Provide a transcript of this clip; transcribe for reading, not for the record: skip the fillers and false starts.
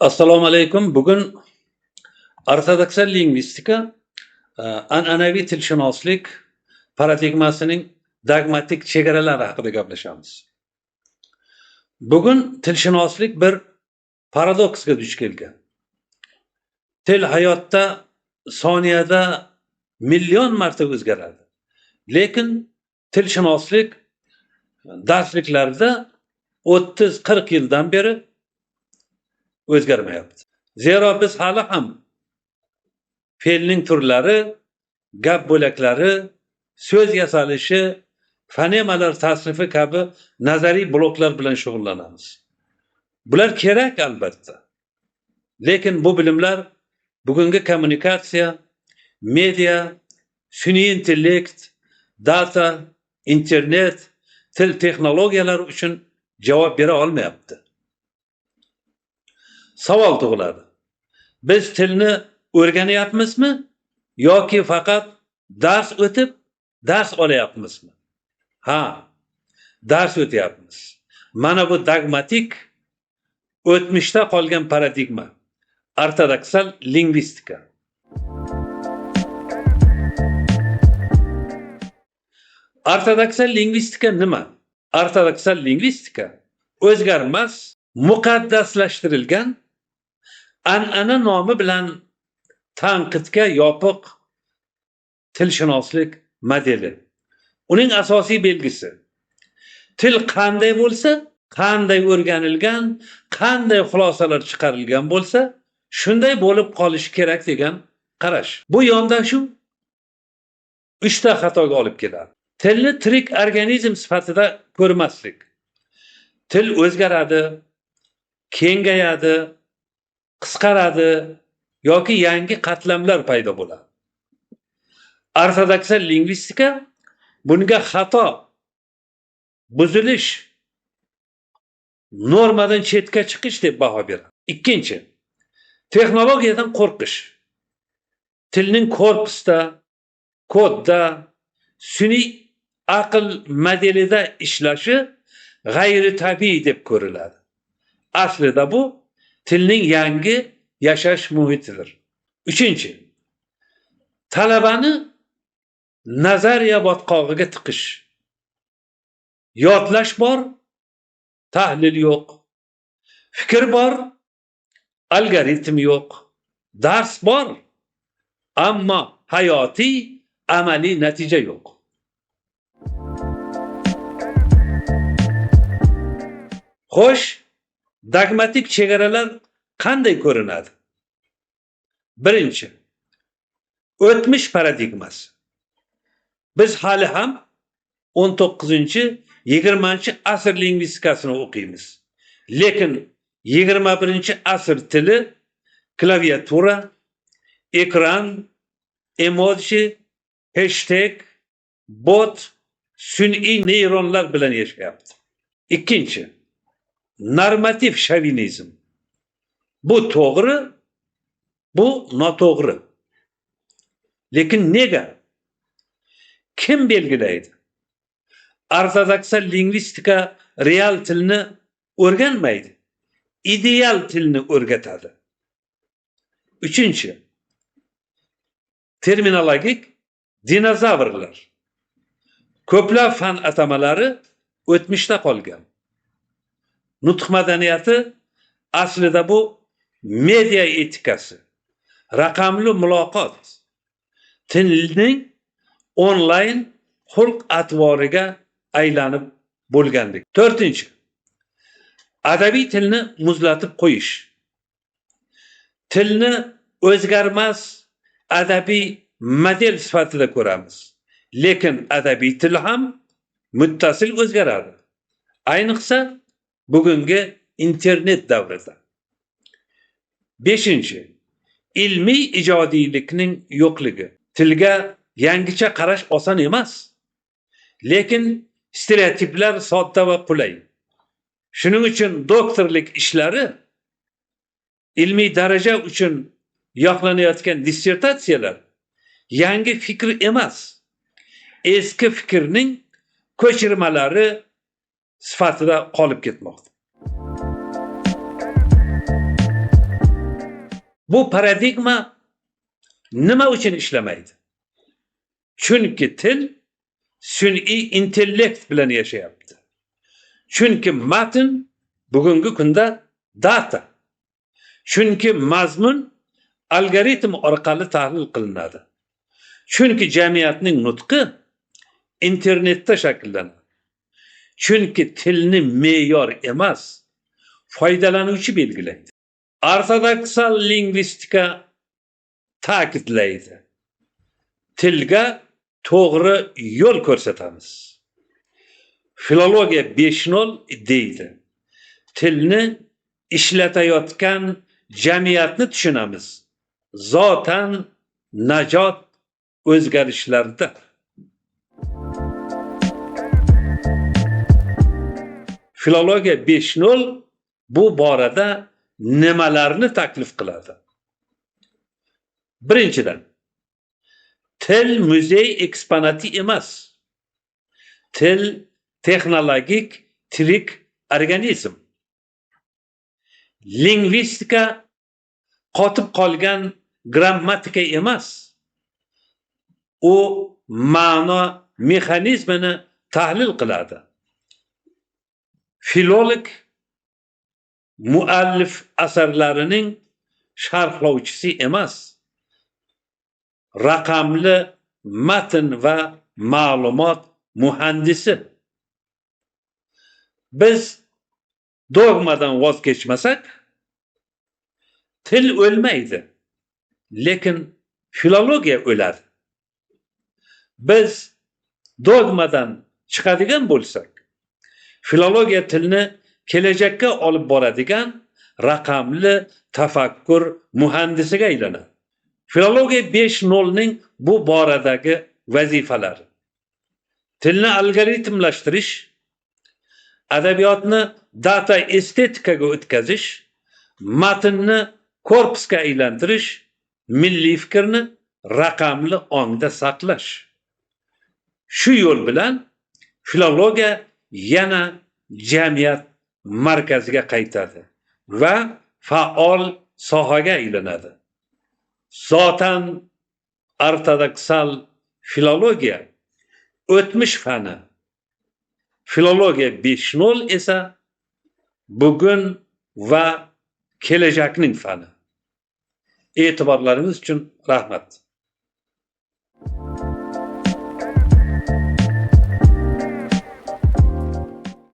Assalomu alaykum. Bugun ortodoksal lingvistika, an'anaviy tilshunoslik paradigmasining dogmatik chegaralari haqida gaplashamiz. Bugun tilshunoslik bir paradoksga duch kelgan. Til hayotda soniyada million marta o'zgaradi. Lekin tilshunoslik darsliklarida 30-40 yildan beri o'zgarmayapti. Zero biz hali ham fe'lning turlari, gap bo'laklari, so'z yasalishi, fonemalar tasrifi kabi nazariy bloklar bilan shug'ullanamiz. Bular kerak albatta. Lekin bu bilimlar bugungi kommunikatsiya, media, sun'iy intellekt, data, internet, til texnologiyalari uchun javob bera olmayapti. Savol tug'iladi. Biz tilni o'rganyapmizmi yoki faqat dars o'tib, dars olyapmizmi? Ha, dars o'tyapmiz. Mana bu dogmatik o'tmishda qolgan paradigma, ortodoksal lingvistika. Ortodoksal lingvistika nima? Ortodoksal lingvistika o'zgarmas, muqaddaslashtirilgan an'ana nomi bilan tanqidga yopiq tilshunoslik modeli. Uning asosiy belgisi til qanday bo'lsa, qanday o'rganilgan, qanday xulosalar chiqarilgan bo'lsa, shunday bo'lib qolishi kerak degan qarash. Bu yondashuv 3 ta xatoga olib keladi. Tilni tirik organizm sifatida ko'rmaslik. Til o'zgaradi, kengayadi, qisqaradi yoki yangi qatlamlar paydo bo'ladi. Ortodoksal lingvistika bunga xato, buzilish, normadan chetga chiqish deb baho beradi. Ikkinchi, texnologiyadan qo'rqish. Tilning korpusda, kodda, sun'iy aql modelida ishlashi g'ayri tabiiy deb ko'riladi. Aslida bu tilning yangi yashash muhitidir. Uchinchi, talabani nazariya botqog'iga tiqish. Yodlash bor, tahlil yo'q. Fikr bor, algoritm yo'q. Dars bor, ammo hayotiy, amaliy natija yo'q. Xo'sh, dogmatik chegaralar qanday ko'rinadi? Birinchi, o'tmish paradigmasi. Biz hali ham 19-20 asr lingvistikasini o'qiymiz. Lekin 21-asr tili klaviatura, ekran, emoji, hashtag, bot, sun'iy neyronlar bilan yashayapti. Ikkinchi, normativ shovinizm. Bu to'g'ri, bu noto'g'ri. Lekin nega? Kim belgilaydi? Ortodoksal lingvistika real tilni o'rganmaydi, ideal tilni o'rgatadi. Uchinchi, terminologik dinozavrlar. Ko'plab fan atamalari o'tmishda qolgan. Nutq madaniyati aslida bu media etikasi, raqamli muloqot, tilning onlayn xulq atvoriga aylanib bo'lganlik. To'rtinchi, adabiy tilni muzlatib qo'yish. Tilni o'zgarmas adabiy model sifatida ko'ramiz. Lekin adabiy til ham muttasil o'zgaradi. Ayniqsa bugungi internet davrida. Beshinchi, ilmiy ijodiylikning yo'qligi. Tilga yangicha qarash oson emas. Lekin stereotiplar sodda va qulay. Shuning uchun doktorlik ishlari, ilmiy daraja uchun yoqlanayotgan dissertatsiyalar yangi fikr emas, eski fikrning ko'chirmalari sifatida qolib ketmoqda. Bu paradigma nima uchun ishlamaydi? Chunki til sun'iy intellekt bilan yashayapti. Chunki matn bugungi kunda data. Chunki mazmun algoritm orqali tahlil qilinadi. Chunki jamiyatning nutqi internetda shakllanadi. Chunki tilni me'yor emas, foydalanuvchi belgilaydi. Ortodoksal lingvistika ta'kidlaydi. Tilga to'g'ri yo'l ko'rsatamiz. Filologiya 5.0 deydi. Tilni ishlatayotgan jamiyatni tushunamiz. Zotan najot o'zgarishlarda. Filologiya 5.0 bu borada nimalarni taklif qiladi? Birinchidan, til muzey eksponati emas. Til texnologik tirik organizm. Lingvistika qotib qolgan grammatika emas. U ma'no mexanizmini tahlil qiladi. Filolog muallif asarlarining sharhlovchisi emas. Raqamli matn va ma'lumot muhandisi. Biz dogmadan voz kechmasak, til o'lmaydi, lekin filologiya o'ladi. Biz dogmadan chiqadigan bo'lsak, filologiya tilni kelajakka olib boradigan raqamli tafakkur muhandisiga aylanadi. Filologiya 5.0 ning bu boradagi vazifalari: tilni algoritmlashtirish, adabiyotni data estetikaga o'tkazish, matnni korpusga aylantirish, milliy fikrni raqamli ongda saqlash. Shu yo'l bilan filologiya yana jamiyat markaziga qaytadi va faol sohaga aylanadi. Zotan ortodoksal filologiya o'tmish fani, filologiya 5.0 esa bugun va kelajakning fani. E'tiborlaringiz uchun rahmat.